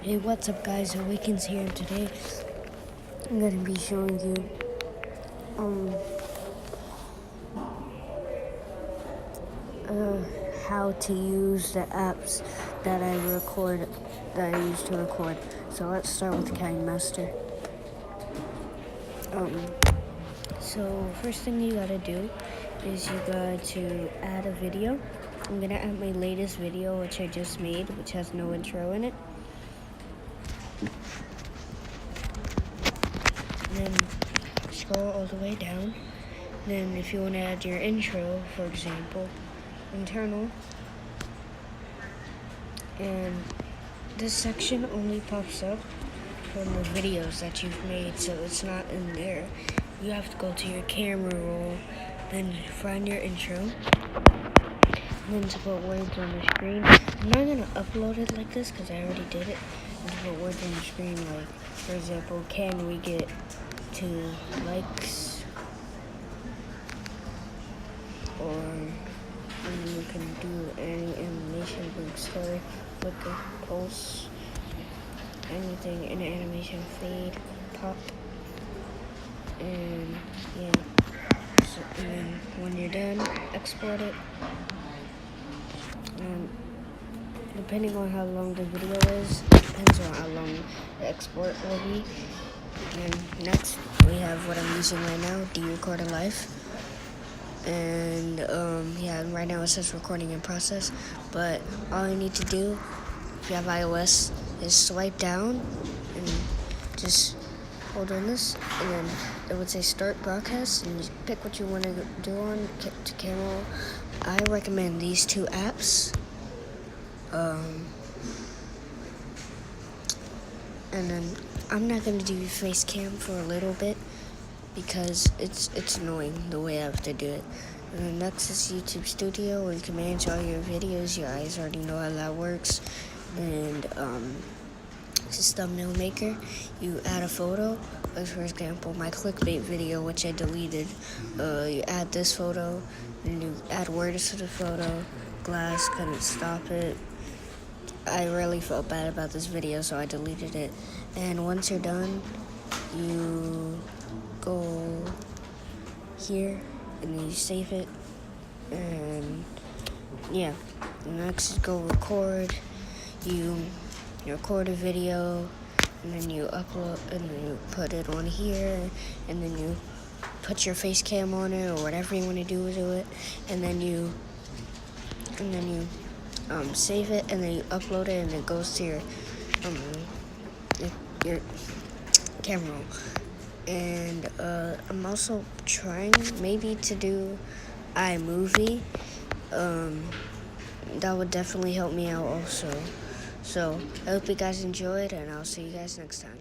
Hey, what's up guys, Awakens here, and today I'm going to be showing you how to use the apps that I use to record. So let's start with KineMaster. So first thing you gotta do is you got to add a video. I'm gonna add my latest video, which I just made, which has no intro in it. Then scroll all the way down. Then if you want to add your intro, for example, internal, and this section only pops up from the videos that you've made, so it's not in there. You have to go to your camera roll, then find your intro, and then to put words on the screen. I'm not going to upload it like this because I already did it. And to put words on the screen, like, for example, can we get 2 likes? Or you can do any animation, big story, flicker, pulse, anything in animation, fade, pop, and yeah. So, and then when you're done, export it. And depending on how long the video is, depends on how long the export will be. And next, we have what I'm using right now, Recorder Live. And yeah, right now it says recording in process, but all you need to do if you have iOS is swipe down and just hold on this, and then it would say start broadcast, and you pick what you want to do on to camera. I recommend these 2 apps, and then I'm not going to do face cam for a little bit because it's annoying the way I have to do it. And then next is YouTube Studio, where you can manage all your videos. You guys already know how that works. And this is Thumbnail Maker. You add a photo, like for example my clickbait video, which I deleted. You add this photo, and you add words to the photo. Glass couldn't stop it. I really felt bad about this video, so I deleted it. And once you're done, you go here and then you save it, and yeah, next is go record. You record a video, and then you upload, and then you put it on here, and then you put your face cam on it or whatever you want to do to it, and then you save it, and then you upload it, and it goes to your camera roll. And I'm also trying maybe to do iMovie. That would definitely help me out also. So I hope you guys enjoyed, and I'll see you guys next time.